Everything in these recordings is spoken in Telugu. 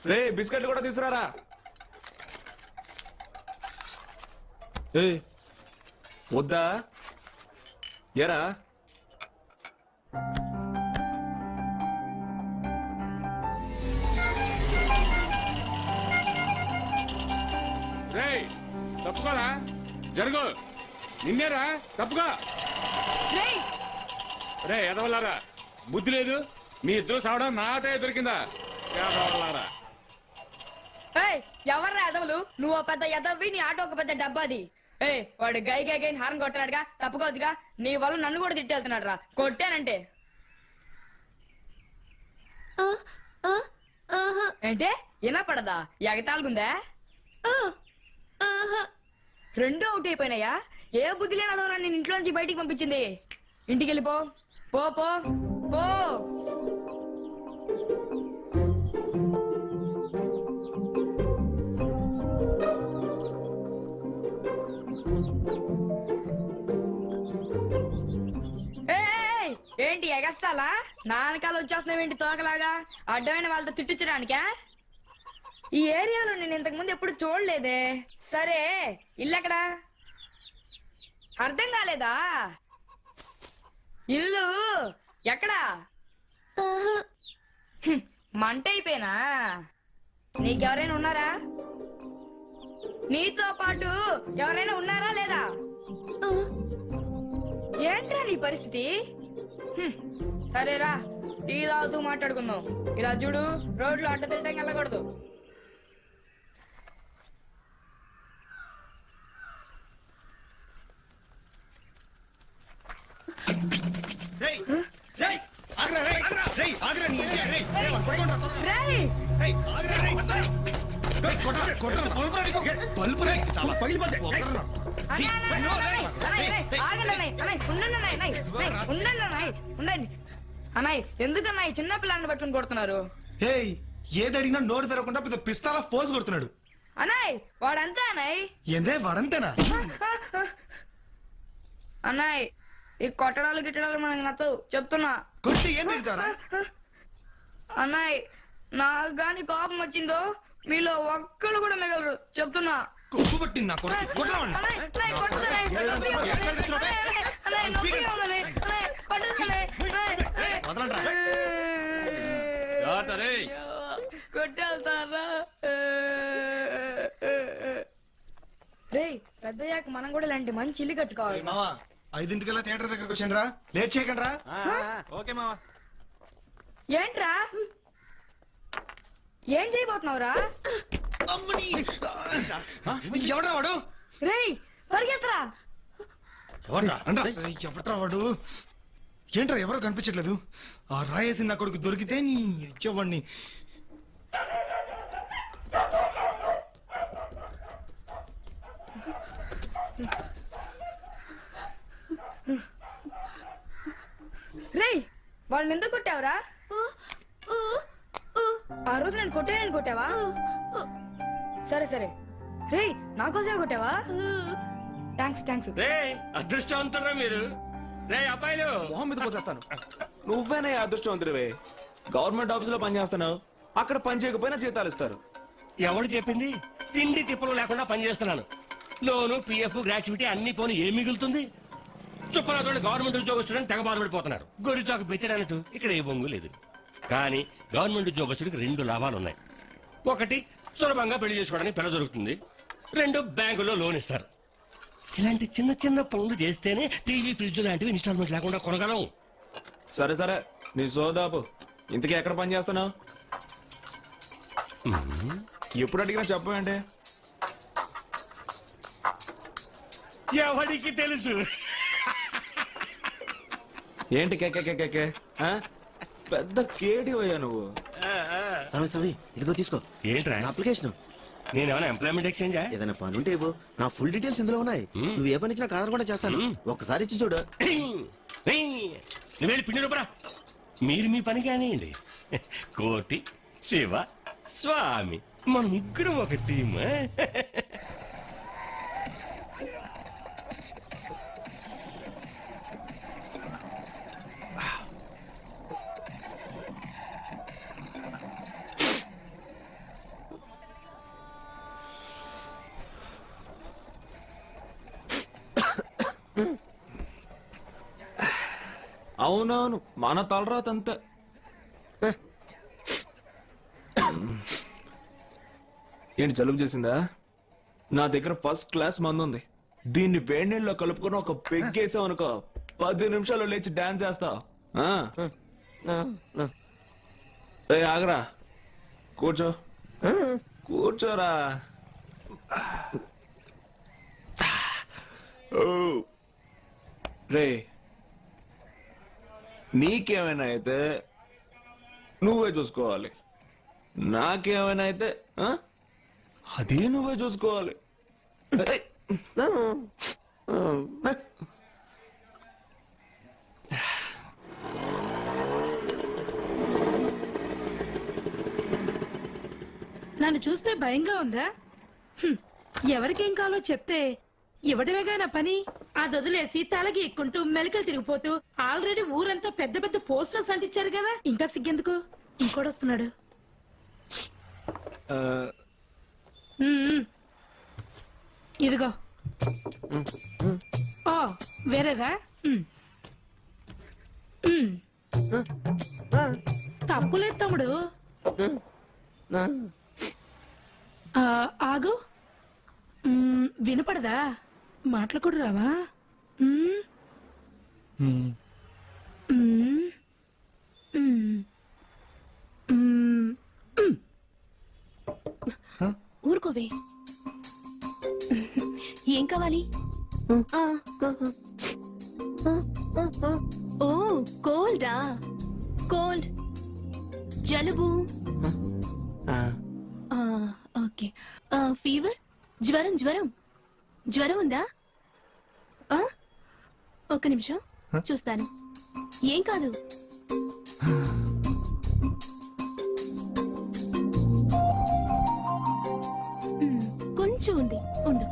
రే బిస్కెట్లు కూడా తీసుకురారా. ఏ వద్దా ఎరా? రేయ్ తప్పుకోరా, జరుగు. నిన్నేరా తప్పుగా. రే ఎదవల్లారా, బుద్ధి లేదు. మీ ఇద్దరు సావడం నాటే దొరికిందా ఎదవల్లారా? ఎవర్రా ఎదవలు? నువ్వు పెద్ద ఎదవి, నీ ఆటో ఒక పెద్ద డబ్బాది. వాడు గై గై గై హారం కొట్టాడుగా, తప్పుకోవచ్చుగా. నీ వల్ల నన్ను కూడా తిట్టేళ్తున్నాడు రా. కొట్టానంటే ఏంటే వినపడదా? ఎగతాళుగుందా? రెండు అవుట్ అయిపోయినాయా? ఏ బుద్ధి లేని అదవరా నేను ఇంట్లోంచి బయటికి పంపించింది? ఇంటికి వెళ్ళిపో, పో పో పో. ఏంటి ఎగస్టాలా? నాన్నకాలు వచ్చేస్తున్నావేంటి తోకలాగా? అడ్డమైన వాళ్ళతో తిట్టించడానికా? ఈ ఏరియాలో నేను ఇంతకు ముందు ఎప్పుడు చూడలేదే. సరే ఇల్లు ఎక్కడా? అర్థం కాలేదా? ఇల్లు ఎక్కడా? మంట అయిపోయినా? నీకెవరైనా ఉన్నారా? నీతో పాటు ఎవరైనా ఉన్నారా లేదా? ఏంట్రా నీ పరిస్థితి? సరేరా, టీ తాగుతూ మాట్లాడుకుందాం. ఇలా చూడు, రోడ్లు అడ్డ తిట్టం వెళ్ళకూడదు. అన్నాయ్ ఎందుకన్నా ఈ చిన్న పిల్లాన్ని పట్టుకుని కొడుతున్నారు? ఏది అడిగినా నోరు తెరవకుండా పెద్ద పిస్తాల ఫోజ్ కొడుతున్నాడు. అన్నాయ్ వాడంతే అన్నాయ్. ఏందే వాడంతేనా? అన్నాయ్ ఈ కొట్టడాలు గిట్టడాలు మనకి నచ్చవు, చెప్తున్నా. కొట్టి ఏం పెడతారా? అన్నాయ్ నాకు గాని కోపం వచ్చిందో మీలో ఒక్కళ్ళు కూడా మిగలరు, చెప్తున్నా. కొప్పు పట్టింది నా కొడుకు. కొట్టేళ్తారా? రే పెద్దయ్యాక మనం కూడా ఇలాంటి మంచి ఇల్లు కట్టుకోవాలి. 5:00 థియేటర్ దగ్గరకు వచ్చిండ్రా, లేట్ చేయకండి రా. ఓకే మావా. ఏంట్రా ఏం చేయబోతున్నావురా? ఎవడ్రా వాడు? రేయ్ పరిగెత్తరా. ఎవడ్రా వాడు? ఏంట్రా ఎవరో కనిపించట్లేదు? ఆ రాయేసి నా కొడుకు దొరికితే నీ ఇచ్చేవాడిని. రేయ్ వాళ్ళని ఎందుకు కొట్టావురా? ఆ రోజు నేను కొట్టావా? సరే సరే. రేయ్ నాకోసమే కొట్టావా? థ్యాంక్స్. అదృష్టవంతురా మీరు. రే అబ్బాయిలు మొహం మీద పోసేస్తాను. నువ్వేనే అదృష్టవంతుడివే. గవర్నమెంట్ ఆఫీస్ లో పనిచేస్తున్నావు, అక్కడ పని చేయకపోయినా జీతాలు ఇస్తారు. ఎవరు చెప్పింది? తిండి తిప్పలు లేకుండా పనిచేస్తున్నాను. లోను పిఎఫ్ గ్రాట్యుటీ అన్ని పోను ఏం మిగులుతుంది? చుప్పలతో గవర్నమెంట్ ఉద్యోగస్తులని తెగ బాధపడిపోతున్నారు. గొర్రెచాకు పెట్టారన్నట్టు ఇక్కడ ఏ బొంగు లేదు. కానీ గవర్నమెంట్ ఉద్యోగస్తుడికి 2 లాభాలు ఉన్నాయి. ఒకటి, సులభంగా పెళ్లి చేసుకోవడానికి పిల్ల దొరుకుతుంది. 2, బ్యాంకులో లోన్ ఇస్తారు. ఇలాంటి చిన్న చిన్న పనులు చేస్తేనే టీవీ ఫ్రిడ్జ్ లాంటివి ఇన్స్టాల్మెంట్ లేకుండా కొనగలం. సరే నీ సోదాపు. ఇంతకీ ఎక్కడ పని చేస్తున్నావు? ఎప్పుడు అడిగినా చెప్పండి. ఎవరికి తెలుసు? ఏంటి కేకే? పెద్ద కేడి అయ్యా నువ్వు. సవి ఇదిగో తీసుకో. ఏంట్రా అప్లికేషన్? నేనేమైనా ఎంప్లాయ్మెంట్ ఎక్స్చేంజా? ఏదైనా పని ఉంటే ఇవ్వు. నా ఫుల్ డీటెయిల్స్ ఇందులో ఉన్నాయి. నువ్వు ఏ పని ఇచ్చినా కాదనకుండా చేస్తాను. ఒక్కసారి ఇచ్చి చూడు. నువ్వు పిండి రూపరా. మీరు మీ పని కానివ్వండి. కోటి శివ స్వామి మనం ఇద్దరం ఒక టీమ్. అవునవును, మన తలరాత అంతే. ఏంటి జలుబు చేసిందా? నా దగ్గర ఫస్ట్ క్లాస్ మందు ఉంది. దీన్ని వేడి నీళ్ళలో కలుపుకొని ఒక పెగ్గేసావు అనుకో, 10 నిమిషాల్లో లేచి డాన్స్ చేస్తా. ఆగరా, కూర్చో. కూర్చోరా. రే, నీకేమైనా అయితే నువ్వే చూసుకోవాలి, నాకేమైనా అయితే అదే నువ్వే చూసుకోవాలి. ఏయ్! నన్ను చూస్తే భయంగా ఉందా? ఎవరికేం కావాలో చెప్తే ఇవ్వడమేగా నా పని. అది వదిలేసి తలకి ఎక్కుంటూ మెలికలు తిరిగిపోతూ ఆల్రెడీ ఊరంతా పెద్ద పెద్ద పోస్టర్స్ అంటించారు కదా, ఇంకా సిగ్గెందుకు? ఇంకోడొస్తున్నాడు. ఇదిగో. ఓ వేరేదా? తప్పులేదు తమ్ముడు. ఆగు. వినపడదా? మాటలు కూడా రావా? ఊరుకోవే. ఏం కావాలి? ఓ కోల్డా? కోల్డ్, జలుబు, ఓకే. ఫీవర్, జ్వరం. జ్వరం ఉందా? ఒక్క నిమిషం చూస్తాను. ఏం కాదు. కొంచెం ఉంది, ఉండు.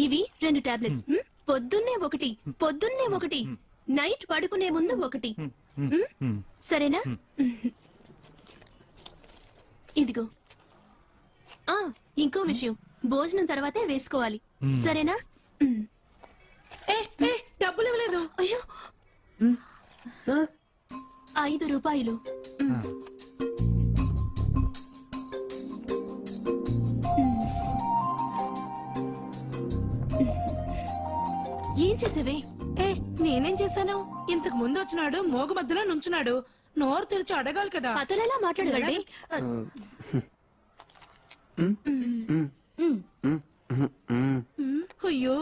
ఇవి 2 టాబ్లెట్స్. పొద్దున్నే ఒకటి, నైట్ పడుకునే ముందు ఒకటి. సరేనా? ఇదిగో. ఇంకో విషయం, భోజనం తర్వాతే వేసుకోవాలి. సరేనా? డబ్బులు ఇవ్వలేదు. అయ్యో, 5 రూపాయలు. ఏం చేసేవే? నేనేం చేశాను? ఇంతకు ముందు వచ్చినాడు, మోగ మధ్యలో నుంచున్నాడు. నోరు తెరిచి అడగాలి కదా. అతనెలా మాట్లాడగలడే? అయ్యో,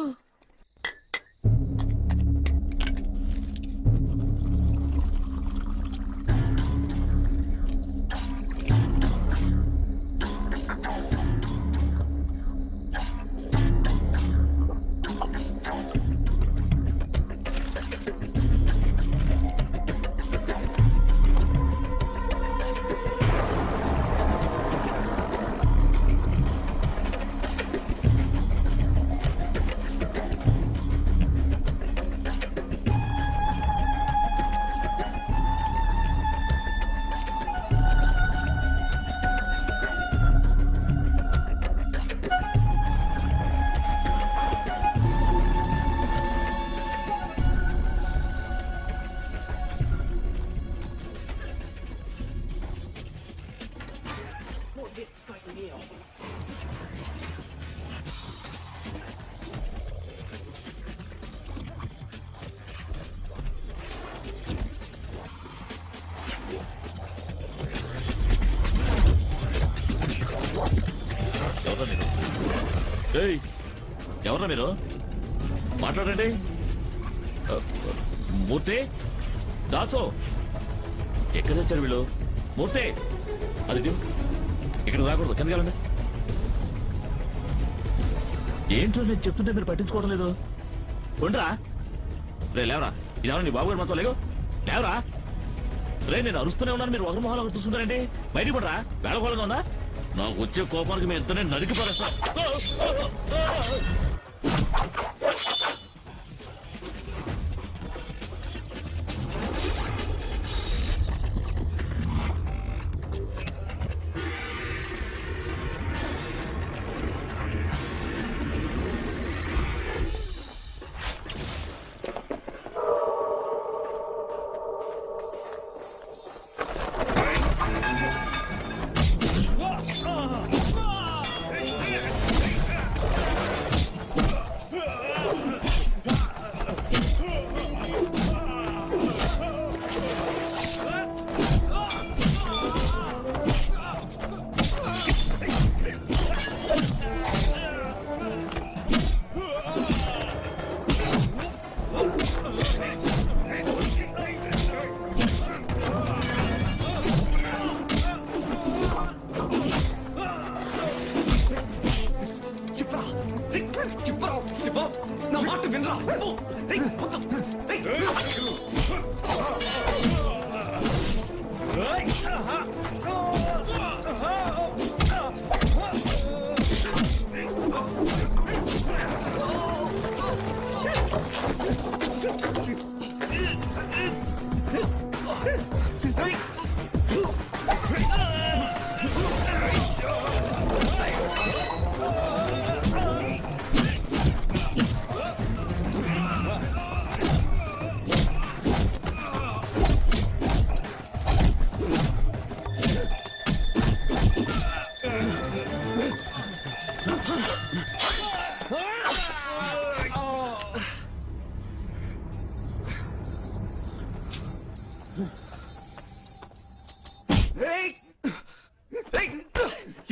ఎవరా మీరు? మాట్లాడండి. మూర్తి, దాసో, ఎక్కడ వచ్చారు వీళ్ళు? మూర్తి, అది ఇక్కడ రాకూడదు, కిందకి వెళ్ళండి. ఏంటో నేను చెప్తుంటే మీరు పట్టించుకోవడం లేదు. ఉండరా రే, లేవరా. ఇదేమన్నా నీ బాబు గారు మొత్తం లేవు, లేవరా రే. నేను అరుస్తూనే ఉన్నాను, మీరు ఒకరి మొహాలు ఒకరు చూస్తుంటారండి. బయటికి పడరా, వేళకోళంగా ఉందా? నాకు వచ్చే కోపానికి మీ ఎంతనే నరికి పడేస్తా.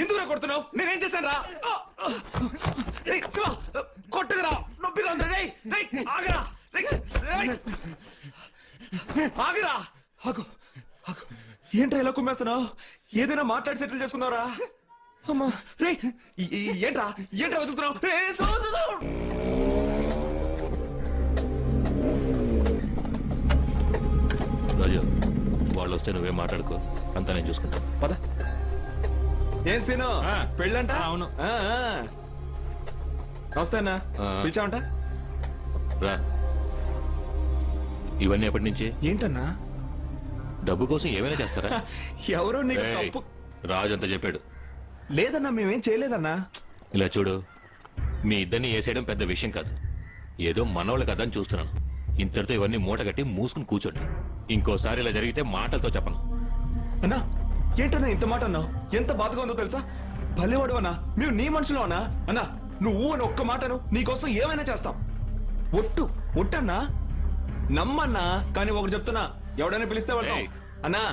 ఎందుకురా కొడుతున్నావు? నేనేం చేశాను రా? శివ కొట్టగరా, నొప్పిగా ఉంది. రేయ్, రేయ్, ఆగరా, రేయ్, రేయ్. ఆగరా, ఆగు, ఆగు. ఏంట్రా ఇలా కుమ్మేస్తున్నావు? ఏదైనా మాట్లాడి సెటిల్ చేసుకున్నారా? అమ్మా, రేయ్, ఏంట్రా ఏంట్రా వెతుకుతున్నావు? రేయ్, సోదరు. రాజు వాళ్ళు వస్తే నువ్వేం మాట్లాడుకో, అంతా నేను చూసుకుంటాను. పద. ఏం సీను, ఆ. పెళ్ళంట? అవును. వస్తానా? ఆ. పిలిచావంట? రా. ఇవన్నీ ఎప్పటి నుంచి? ఏంటన్నా? డబ్బు కోసం ఏమైనా చేస్తారా? ఎవరో నీకు ఏయ్, తప్పు. రాజు అంతా చెప్పాడు. లేదన్నా, మేమేం చేయలేదన్నా. ఇలా చూడు, మీ ఇద్దరిని వేసేయడం పెద్ద విషయం కాదు. ఏదో మనవాళ్ళు కదా అని చూస్తున్నాను. ఇంతటితో ఇవన్నీ మూట కట్టి మూసుకుని కూర్చోండి. ఇంకోసారి ఇలా జరిగితే మాటలతో చెప్పను. అన్నా, ఏంటన్నా ఇంత మాట అన్నావు? ఎంత బాధగా ఉందో తెలుసా? భలేవాడువన్నా, మేము నీ మనుషులు అన్నా. అన్నా, నువ్వు అని ఒక్క మాటను నీకోసం ఏమైనా చేస్తాం. ఒట్టు ఒట్టన్నా, నమ్మన్నా. కానీ ఒకటి చెప్తున్నా, ఎవడైనా పిలిస్తే వెళ్తాం. ఏయ్. అన్నా,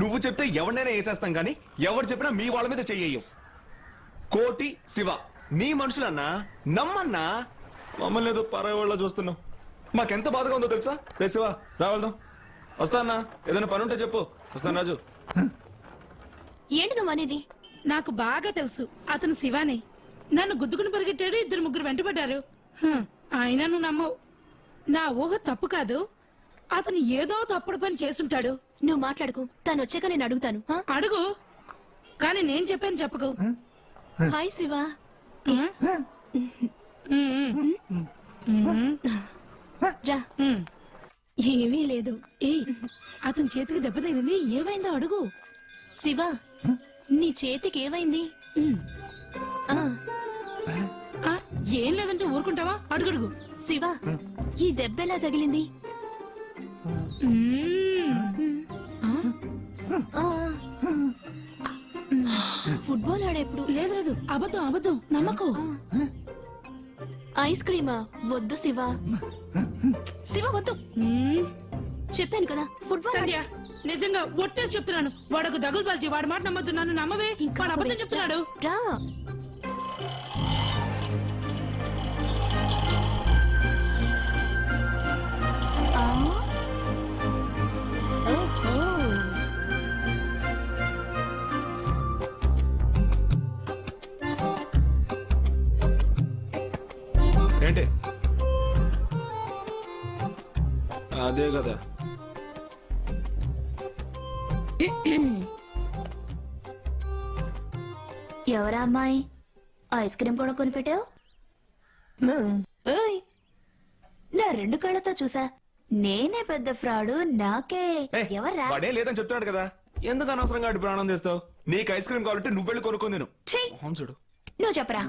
నువ్వు చెప్తే ఎవరినైనా వేసేస్తాం, కానీ ఎవరు చెప్పినా మీ వాళ్ళ మీద చెయ్యం. కోటి శివ నీ మనుషులన్నా, నమ్మన్నా. మమ్మల్ని ఏదో పరాయి వాళ్ళ చూస్తున్నావు. మాకెంత బాధగా ఉందో తెలుసా? రే శివ, రావెళ్దాం. వస్తా అన్నా, ఏదైనా పని ఉంటే చెప్పు. వస్తాను రాజు. ఏంటి నువ్వు అనేది? నాకు బాగా తెలుసు అతను శివానే. నన్ను గుద్దుకుని పరిగెట్టాడు, 2-3 వెంటబడ్డారు. అయినా నువ్వు నమ్మవు. నా ఊహ తప్పు కాదు. అతను ఏదో తప్పుడు పని చేసుంటాడు. నువ్వు మాట్లాడుకో, తను వచ్చాక నేను అడుగుతాను. ఆ? అడుగు, కానీ నేను చెప్పాను చెప్పకు. హాయ్ శివ. రా. ఏమీ లేదు. ఏయ్, అతని చేతికి దెబ్బ తగిలింది, ఏమైందో అడుగు. శివ, నీ చేతికి ఏమైంది? ఆ, ఆ, ఏం లేదంటే ఊరుకుంటావా? అడుగడుగు. శివ, ఈ దెబ్బ ఎలా తగిలింది? ఆ, ఫుట్బాల్ ఆడేప్పుడు. లేదు లేదు, అబద్ధం అబద్ధం, నమ్మకు. ఐస్ క్రీమా? వద్దు శివ. శివ వద్దు, మ్మ్. చెప్పాను కదా ఫుట్బాల్ సంధ్య, నిజంగా ఒట్టేసి చెప్తున్నాను, వాడకు దగులు పాల్చి వాడి మాట నమ్మద్దు. నన్ను నమ్మవే, వాడు అబద్ధం చెప్తున్నాడు. రా. ఆ? ఓహో. ఏంటి? అదే కదా. ఎవరా అమ్మాయి? ఐస్ క్రీమ్ కూడా కొనిపెట్టావు? ఓయ్, నా 2 కళ్ళతో చూసా. నేనే పెద్ద ఫ్రాడు. నాకే. ఏయ్, ఎవరా? వాడే లేదని చెప్తున్నాడు కదా, ఎందుకు అనవసరంగా అటు ప్రాణం చేస్తావు? నీకు ఐస్ క్రీమ్ కావాలంటే నువ్వు వెళ్ళి కొనుక్కొని తిను. ఛీ, అవును చూడు. నువ్వు చెప్పరా.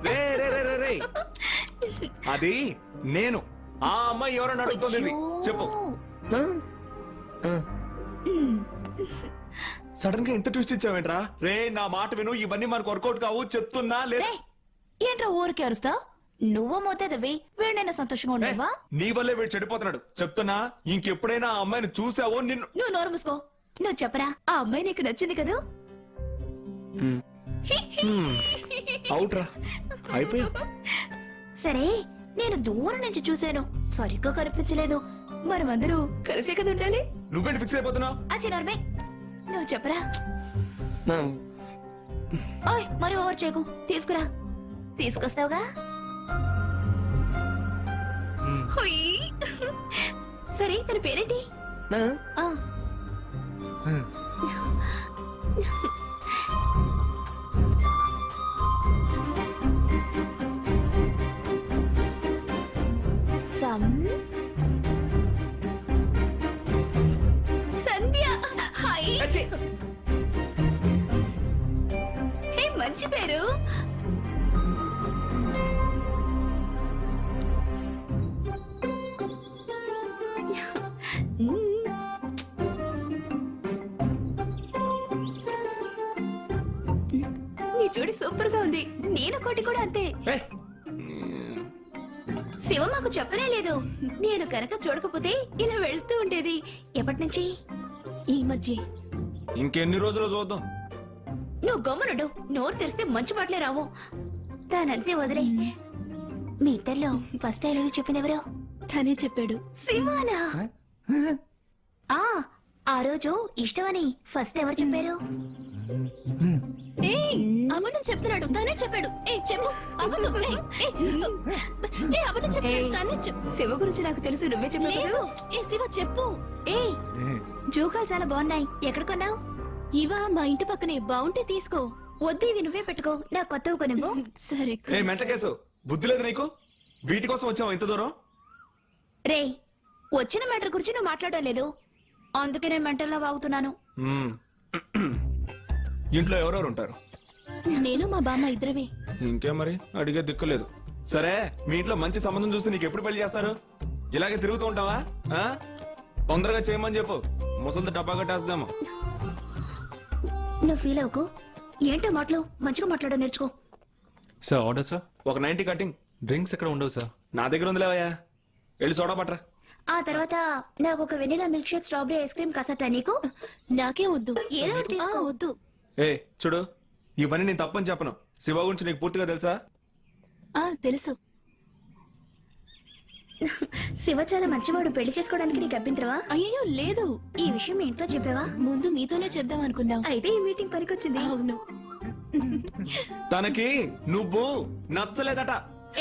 రే రే రే రే రే, అది నేను. ఆ అమ్మాయి ఎవరని అడుగుతుంది. చెప్పు. సడన్ గా ఇంత ట్విస్ట్ ఇచ్చావేంట్రా? రే, నా మాట విను, ఇవన్నీ మనకు వర్కౌట్ కావు చెప్తున్నా. లేదా ఏంట్రా ఊరికి అరుస్తావు? నువ్వు మోతేదవి, వీడినైనా సంతోషంగా ఉండవా? నీ వల్లే వీడు చెడిపోతున్నాడు. చెప్తున్నా, ఇంకెప్పుడైనా ఆ అమ్మాయిని చూసావో నిన్ను. నువ్వు నోరు మూసుకో. నువ్వు చెప్పరా, ఆ అమ్మాయి నీకు నచ్చింది కదా? అవుట్ రా, అయిపోయా. సరే, నేను దూరం నుంచి చూశాను, సరిగ్గా కనిపించలేదు. మనమందరూ కలిసే కదా ఉండాలి. నువ్వేంటి ఫిక్స్ అయిపోతున్నావు? అచ్చి నోర్మే, నువ్వు చెప్పరా. ఓయ్, మరి ఓవర్ చేయకు. తీసుకురా. తీసుకొస్తావుగా? సరే తన పేరేంటి? ఆ. సంధ్య. హాయ్. అచ్చే. హే, మంచి పేరు. నీ జోడి సూపర్ గా ఉంది. నేను కోటి కూడా అంతే. ఏ, శివ మాకు చెప్పనే లేదు. నేను కనుక చూడకపోతే ఇలా వెళ్తూ ఉండేది. ఎప్పటి నుంచి? ఈ మధ్య. ఇంకెన్ని రోజులు చూద్దాం. నువ్వు గమ్మునుడు. నోరు తెరిస్తే మంచి మాటలే రావు. దానంతే వదిలే. మీ ఇద్దరిలో ఫస్ట్ ఐ లవ్ యూ చెప్పింది ఎవరు? తనే చెప్పాడు. శివానా? ఆ రోజు ఇష్టమని ఫస్ట్ ఎవరు చెప్పారు? అబద్ధం చెప్తున్నాడు. తనే చెప్పాడు. చెప్పు. అబద్ధం. అబద్ధం చెప్పాడు. తనే చెప్పు. శివ గురించి నాకు తెలుసు. నువ్వే చెప్పావు. శివ చెప్పు. జోకాలు చాలా బాగున్నాయి. ఎక్కడ కొన్నావు? ఇవా మా ఇంటి పక్కనే. బాగుంటే తీసుకో. వద్దు, ఇవి నువ్వే పెట్టుకో. నా కొత్తవి కొనివ్వు. సరే. ఏ మెంట కేసు, బుద్ధి లేదు నీకు? వీటి కోసం వచ్చావు ఇంత దూరం? రే, వచ్చిన మ్యాటర్ గురించి నువ్వు మాట్లాడడం లేదు. అందుకే నేను మెంటల్లా వాగుతున్నాను. మ్మ్. ఇంట్లో ఎవరెవరు ఉంటారు? నేను మా బామ్మ ఇద్దరమే. ఇంకేం మరి, అడిగే దిక్కులేదు. సరే, మీ ఇంట్లో మంచి సంబంధం చూస్తే నీకు ఎప్పుడు పెళ్లి చేస్తారు? ఇలాగే తిరుగుతూ ఉంటావా? ఆ? తొందరగా చేయమని చెప్పు. ముసలితో డబ్బా కట్టేస్తాము. నువ్వు ఫీల్ అవ్వకు. ఏంటో మాటలు మంచిగా మాట్లాడడం నేర్చుకో. Sir order sir. ఒక 90 కటింగ్. డ్రింక్స్ ఎక్కడ ఉండవు సార్. నా దగ్గర ఉందిలేవయ్యా. వెళ్ళి సోడా పట్రా. ఆ తర్వాత నాకు ఒక vanilla milkshake, strawberry ice cream కసట. నీకు? నాకే వద్దు. ఏదో ఒకటి తీసుకో. వద్దు. ఏ చూడు, ఇవన్నీ నేను తప్పని చెప్పను. శివ గురించి నీకు పూర్తిగా తెలుసా? తెలుసు. శివ చాలా మంచివాడు. పెళ్లి చేసుకోవడానికి నీకు అభ్యంతరవా? అయ్యో లేదు. ఈ విషయం మీ ఇంట్లో చెప్పావా? ముందు మీతోనే చెప్దాం అనుకున్నాం. అయితే ఈ మీటింగ్ పనికొచ్చింది. అవును. తనకి నువ్వు నచ్చలేదట.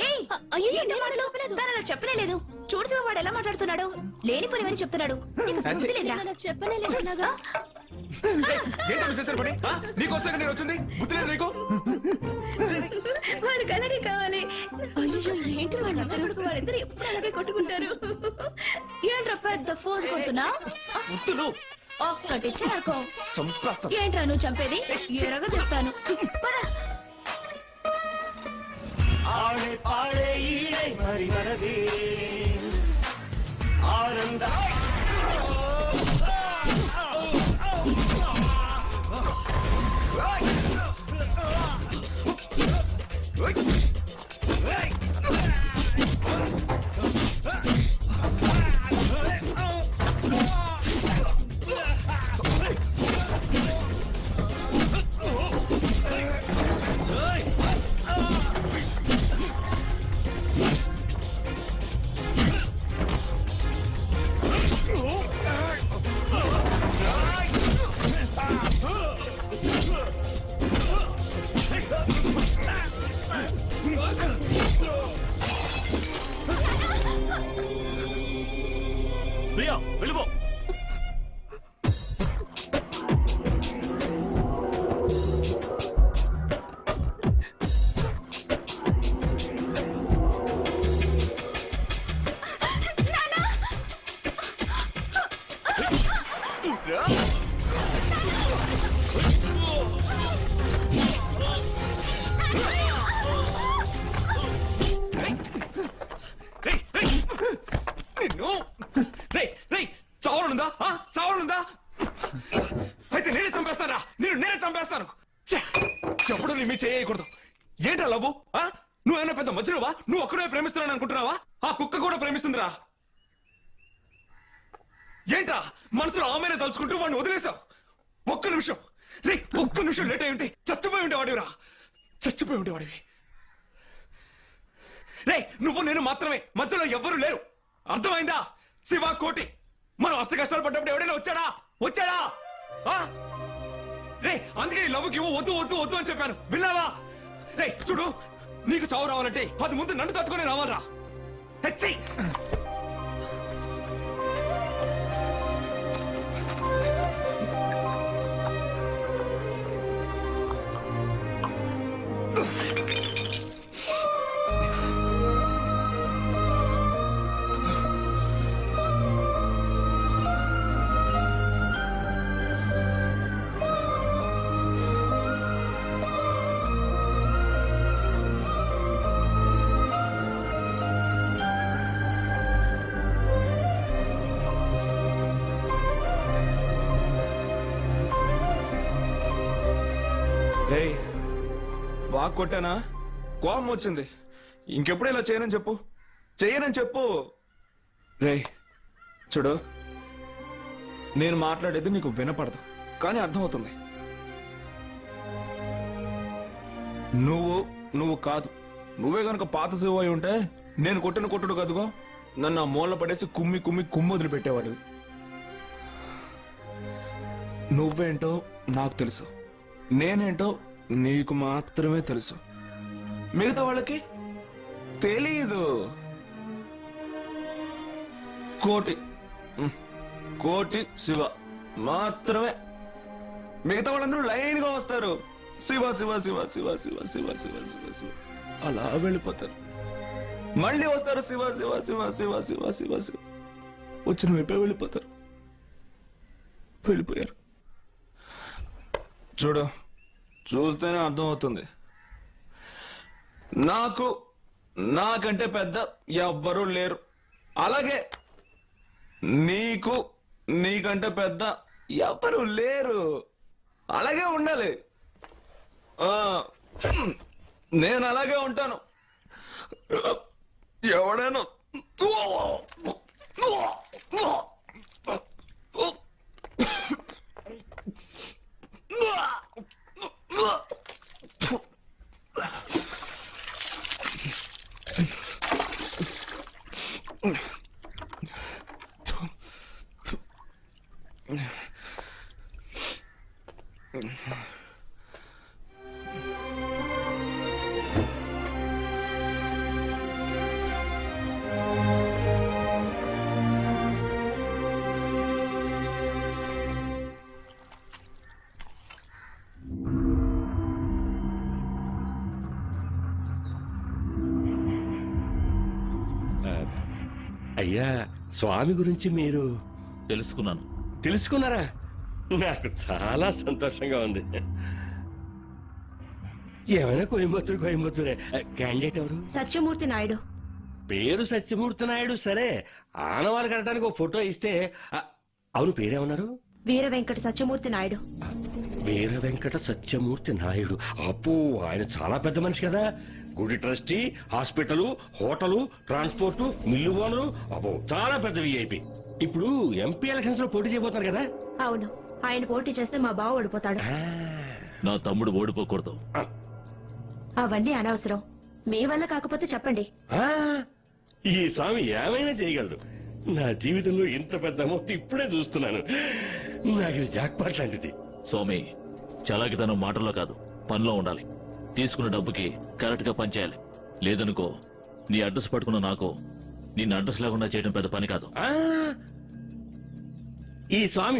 ఏయ్, అయ్యో, ఏంటి నేను మాటలు? చెప్పలేదు. తను అలా చెప్పనే లేదు. చూడు శివ, వాడు ఎలా మాట్లాడుతున్నాడు. లేని పనివని చెప్తున్నాడు. నీకు బుద్ధి లేదురా? నేను చెప్పనే లేదన్నాగా. ఏంటో చేశారు పని? నీకోసం నేను వచ్చింది. బుద్ధి లేదు నీకు? వాడికి అలాగే కావాలి. అయ్యో, ఏంటి వాళ్ళిద్దరు ఎప్పుడు అలాగే కొట్టుకుంటారు. ఏంట్రా పెద్ద ఫోన్ కొడుతున్నా? ముత్తులు ఒక్కటి ఇచ్చారనుకో చంపేస్తా. ఏంట్రా నువ్వు చంపేది? ఎరగా చెప్తాను. పద. ప్రియా వెళ్ళిపో. చావనుందా? చావనుందా? అయితే నేనే చంపేస్తానా? నేనే చంపేస్తాను. ఎప్పుడు నీ మీ చేయకూడదు. ఏంటా లవ్వు? నువ్వేమైనా పెద్ద మధ్యలోవా? నువ్వు ఒక్కడే ప్రేమిస్తున్నాను అనుకుంటున్నావా? ఆ కుక్క కూడా ప్రేమిస్తుందిరా. ఏంట్రా మనసులో ఆమెనే తలుచుకుంటూ వాడిని వదిలేసావు? ఒక్క నిమిషం లేట్ అయ్యి ఉంటే చచ్చిపోయి ఉండేవాడివిరా. చచ్చిపోయి ఉండేవాడివి. రే, నువ్వు నేను మాత్రమే. మధ్యలో ఎవ్వరూ లేరు. అర్థమైందా? శివ, కోటి మనం అష్ట కష్టాలు పడ్డప్పుడు ఎవడైనా వచ్చాడా? రే, అందుకే లవ్ కి వద్దు అని చెప్పాను. విన్నావా? రే చూడు, నీకు చావు రావాలంటే అది ముందు నన్ను తట్టుకునే రావాలరా. హెచ్చి బాగా కొట్టానా? కోపం వచ్చింది. ఇంకెప్పుడు ఇలా చేయనని చెప్పు, చేయనని చెప్పు. రే చూడు, నేను మాట్లాడేది నీకు వినపడదు, కానీ అర్థమవుతుంది. నువ్వు కాదు, నువ్వే గనక పాత శివ అయి ఉంటే నేను కొట్టిన కొట్టుడు కదుగో నన్ను ఆ మూల పడేసి కుమ్మి కుమ్ము వదిలిపెట్టేవాడు. నువ్వేంటో నాకు తెలుసు, నేనేంటో నీకు మాత్రమే తెలుసు, మిగతా వాళ్ళకి తెలీదు. కోటి శివ మాత్రమే, మిగతా వాళ్ళందరూ లైన్ గా వస్తారు. శివ శివ శివ శివ శివ శివ శివ శివ శివ అలా వెళ్ళిపోతారు. మళ్ళీ వస్తారు శివ శివ శివ శివ శివ శివ శివ, వచ్చిన వైపే వెళ్ళిపోతారు. వెళ్ళిపోయారు. చూడు, చూస్తేనే అర్థమవుతుంది. నాకంటే పెద్ద ఎవ్వరూ లేరు. అలాగే నీకంటే పెద్ద ఎవ్వరూ లేరు. అలాగే ఉండాలి. నేను అలాగే ఉంటాను. ఎవడైనా అయ్యా, స్వామి గురించి మీరు తెలుసుకున్నారా? నాకు చాలా సంతోషంగా ఉంది. ఏమైనా కోయంబత్తూరే. క్యాండిడేట్ ఎవరు? సత్యమూర్తి నాయుడు. పేరు సత్యమూర్తి నాయుడు. సరే, ఆనవాళ్ళు కట్టడానికి ఒక ఫోటో ఇస్తే అవును, పేరేమన్నారు? వీర వెంకట సత్యమూర్తి నాయుడు. వీర వెంకట సత్యమూర్తి నాయుడు. అప్పు, ఆయన చాలా పెద్ద మనిషి కదా. గుడి trustee, hospital, hotel, transport, mill owner. అబ్బో, చాలా పెద్ద విఐపి. ఇప్పుడు ఎంపీ ఎలక్షన్స్ లో పోటీ చేయబోతున్నారు కదా. అవును, ఆయన పోటీ చేస్తే మా బావ ఓడిపోతాడు. నా తమ్ముడు ఓడిపోకూడదు. అవన్నీ అనవసరం. మీ వల్ల కాకపోతే చెప్పండి. ఈ స్వామి ఏమైనా చేయగలడు. నా జీవితంలో ఇంత పెద్ద అమౌంట్ ఇప్పుడే చూస్తున్నాను. నాకు ఇది జాక్పాట్ లాంటిది. సోమి, చలాకితనం మాటల్లో కాదు, పనిలో ఉండాలి. తీసుకున్న డబ్బుకి కరెక్ట్ గా పనిచేయాలి. లేదనుకో, నీ అడ్రస్ పట్టుకున్న నాకు నిన్ను అడ్రస్ లేకుండా చేయడం పెద్ద పని కాదు. ఈ స్వామి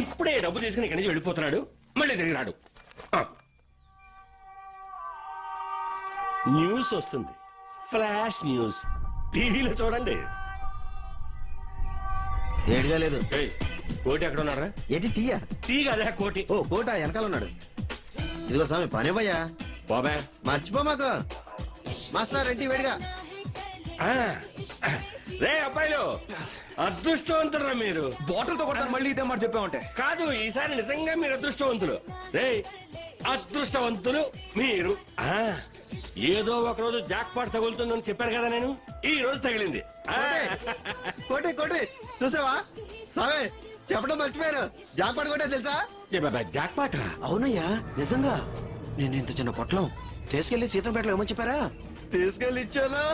ఇప్పుడే డబ్బు తీసుకుని ఇక్కడి నుంచి వెళ్ళిపోతున్నాడు. మళ్ళీ తిరిగి రాడు. న్యూస్ వస్తుంది, ఫ్లాష్ న్యూస్. టీవీలో చూడండి. ఏడుగా లేదు. కోటి ఎక్కడ ఉన్నారా? ఏంటి టీయా? టీ కదా కోటి. ఓ, కోట వెనకాల ఉన్నాడు. ఇదిగో స్వామి, పనివ్వయ్యా. బాబా, మర్చిపో మాకు. మాస్టర్ ఏంటి వేడిగా. రే అబ్బాయిలు, అదృష్టవంతురా మీరు. బాటిల్ తో కొట్టాను, మళ్ళీ ఇదే మాట చెప్పామంటే. కాదు, ఈసారి నిజంగా మీరు అదృష్టవంతులు. రే, అదృష్టవంతులు మీరు. ఏదో ఒక రోజు జాక్పాట్ తగులుతుందని చెప్పాను కదా నేను. ఈ రోజు తగిలింది. కోటి చూసావా సావే, చెప్పడం మర్చిపోయారు. జాక్పాట్ కూడా తెలుసా? జాక్పాట్? అవునయ్యా, నిజంగా. నేను ఇంత చిన్న పొట్లం తీసుకెళ్లి సీతంపేటలో ఏమని చెప్పారా? తీసుకెళ్లి ఇచ్చాను.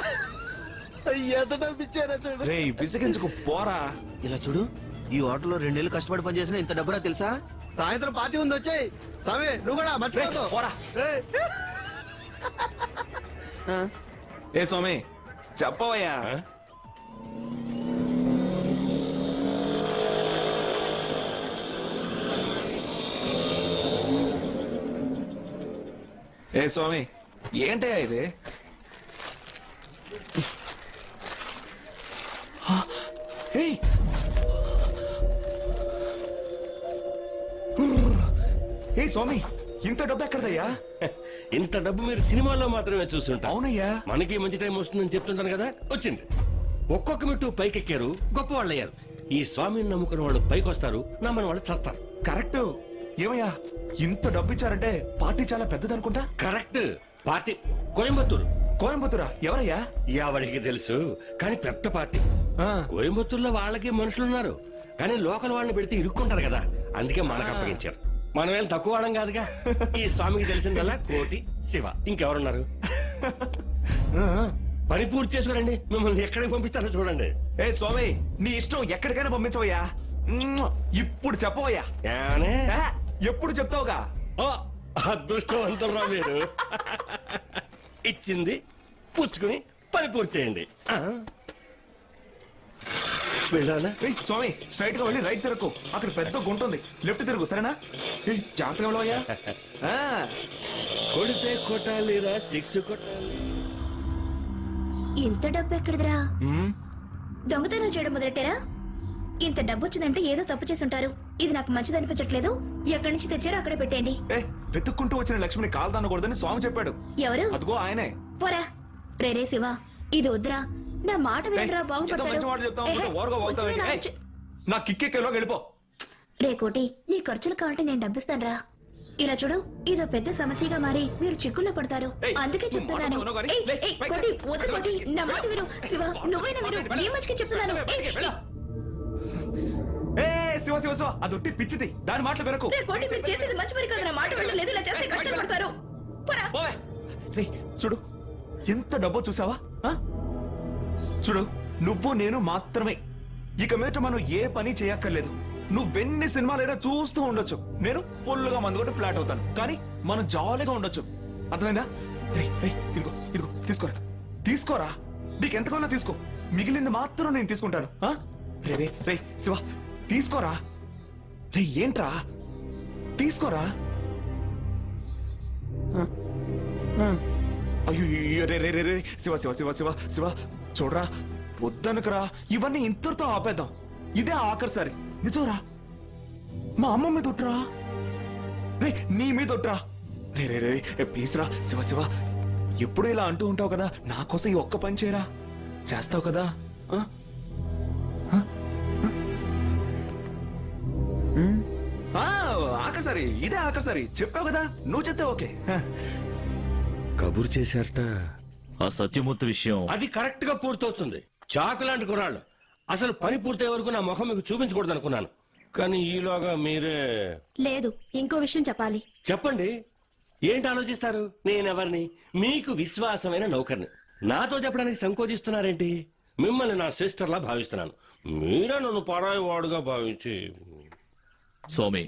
ఎంత డబ్బిచ్చారా చూడు. రే, విసిగించుకు పోరా. ఇలా చూడు, ఈ హోటల్లో 2 నెలలు కష్టపడి పనిచేసిన ఇంత డబ్బురా తెలుసా? సాయంత్రం పార్టీ ఉంది, వచ్చాయి. సామే, నువ్వు కూడా మర్చిపోదు. పోరా. ఏ స్వామి, చెప్పవయ్యా. ఏ స్వామి, ఏంటయ్యా ఇది? ఏయ్, ఏ స్వామి, ఇంత డబ్బు ఎక్కడదయ్యా? ఇంత డబ్బు మీరు సినిమాల్లో మాత్రమే చూస్తుంటారు. అవునయ్యా. మనకి మంచి టైం వస్తుందని చెప్తుంటాను కదా. వచ్చింది. ఒక్కొక్క మెట్టు పైకెక్కారు, గొప్ప వాళ్ళు అయ్యారు. ఈ స్వామిని నమ్ముకున్న వాళ్ళు పైకి వస్తారు, నమ్మని వాళ్ళు చస్తారు. కరెక్ట్. ఏమయ్యా, ఇంత డబ్బు ఇచ్చారంటే పార్టీ చాలా పెద్దదనుకుంటా. కరెక్ట్. పార్టీ కోయంబత్తూరు. కోయంబత్తూరా? ఎవరయ్యా? ఎవరికి తెలుసు, కానీ పెద్ద పార్టీ. ఆ, కోయంబత్తూరులో వాళ్ళకి మనుషులు ఉన్నారు, కానీ లోకల్ వాళ్ళని పెడితే ఇరుక్కుంటారు కదా, అందుకే మనకు అప్పగించారు. మనం ఏం తక్కువ వాళ్ళం కాదుగా. ఈ స్వామికి తెలిసిందల్లా కోటి, శివ, ఇంకెవరున్నారు? ఆ, ఆ. పని పూర్తి చేసుకోరండి, మిమ్మల్ని ఎక్కడికి పంపిస్తారో చూడండి. ఏ స్వామి, నీ ఇష్టం ఎక్కడికైనా పంపించవయ్యా. ఇప్పుడు చెప్పవయ్యా. ఏమని? ఆ, ఎప్పుడు చెప్తావుగా? ఓ, అదృష్టవంతులరా మీరు. ఇచ్చింది పుచ్చుకుని పని పూర్తి చేయండి. వెళ్ళాలా? ఏయ్, స్వామి, స్ట్రైట్ గా వెళ్ళి రైట్ తిరగకు. అక్కడ పెద్ద గుంట ఉంది, లెఫ్ట్ తిరుగు, సరేనా? ఏయ్, జాగ్రత్తగా వెళ్ళవయ్యా. ఆ, కొడితే కొట్టాలిరా, సిక్స్ కొట్టాలి. ఇంత డబ్బు ఎక్కడిదిరా? ఉమ్, దొంగతనం చేయడం మొదలెట్టారా? ఇంత డబ్బు వచ్చిందంటే ఏదో తప్పు చేసి ఉంటారు. ఇది నాకు మంచిది అనిపించట్లేదు. ఎక్కడి నుంచి తెచ్చారో అక్కడే పెట్టండి. ఏ, వెతుక్కుంటూ వచ్చిన లక్ష్మిని కాల్దానకూడదని స్వామి చెప్పాడు. ఎవరు? అదిగో ఆయనే. పోరా. రే శివ, ఇది వద్దురా. నా మాట వినరా, ఏదో మంచి మాట చెప్తాం అనుకుంటే ఓరగా వాగుతావేంటి? ఏయ్, నా కిక్కెక్కేలో వెళ్ళిపో. రే కోటి, నీ ఖర్చులు కావాలంటే నేను డబ్బిస్తానురా. ఇలా చూడు, ఇదో పెద్ద సమస్యగా మారి మీరు చిక్కుల్లో పడతారు. ఏయ్, అందుకే నువ్వు చెప్తున్నాను. మాట్లాడుతున్నావు కానీ, ఏయ్, లే, ఏయ్, పైకి కోటి, రా. వద్దు కోటి, నా మాట విను. శివ, నువ్వైనా విను. నీ మంచిగా చెప్తున్నాను. ఏయ్, ఏ శివ శివ శివ, అది ఒట్టి పిచ్చిది, దాని మాటలు వినకు. రే కోటి, మీరు చేసేది మంచి పని కాదు. నా మాట వినలేదు. ఇలా చేస్తే కష్టాలు పడతారు. పోరా. ఓయ్, రేయ్, చూడు ఎంత డబ్బో చూసావా? ఆ? చూడు, నువ్వు నేను మాత్రమే. ఇక మీద మనం ఏ పని చేయక్కర్లేదు. నువ్వెన్ని సినిమాలైనా చూస్తూ ఉండొచ్చు, నేను ఫుల్ గా మందు కొట్టి ఫ్లాట్ అవుతాను, కానీ మనం జాలీగా ఉండొచ్చు. అర్థమైందా? రేయ్, రేయ్, ఇదిగో ఇదిగో, తీసుకోరా తీసుకోరా. నీకెంత కావాలో తీసుకో, మిగిలింది మాత్రం నేను తీసుకుంటాను. ఆ? రే రే రే శివ, తీసుకోరా. రే, ఏంట్రా, తీసుకోరా. అయ్యో, రే రే రే రే, శివ శివ శివ శివ శివ, చూడరా, వద్దనుకురా. ఇవన్నీ ఇంతటితో ఆపేద్దాం. ఇదే ఆఖరిసారి, నిజంరా. మా అమ్మ మీద ఒట్టురా. రే, నీ మీద ఒట్టురా. రే రే రే, ప్లీజ్ రా శివ శివ. ఎప్పుడు ఇలా అంటూ ఉంటావు కదా, నా కోసం ఈ ఒక్క పని చేయరా. చేస్తావు కదా? ఆ? ఆ? ఆ, ఆఖరిసారి, ఇదే ఆఖరిసారి. చెప్పావు కదా, నువ్వు చెప్తే ఓకే. కబురు చేశారట. ఆ సత్యమూర్తి విషయం అది కరెక్ట్ గా పూర్తవుతుంది. చాకు లాంటి కుర్రాళ్ళు. అసలు పని పూర్తయ్యే వరకు నా ముఖం మీకు చూపించకూడదు అనుకున్నాను, కానీ ఈలోగా మీరే. లేదు, ఇంకో విషయం చెప్పాలి. చెప్పండి. ఏంటి ఆలోచిస్తారు? నేనెవరిని? మీకు విశ్వాసమైన నౌకర్ని. నాతో చెప్పడానికి సంకోచిస్తున్నారేంటి? మిమ్మల్ని నా సిస్టర్లా భావిస్తున్నాను, మీరే నన్ను పరాయి వాడుగా భావించి. స్వామి,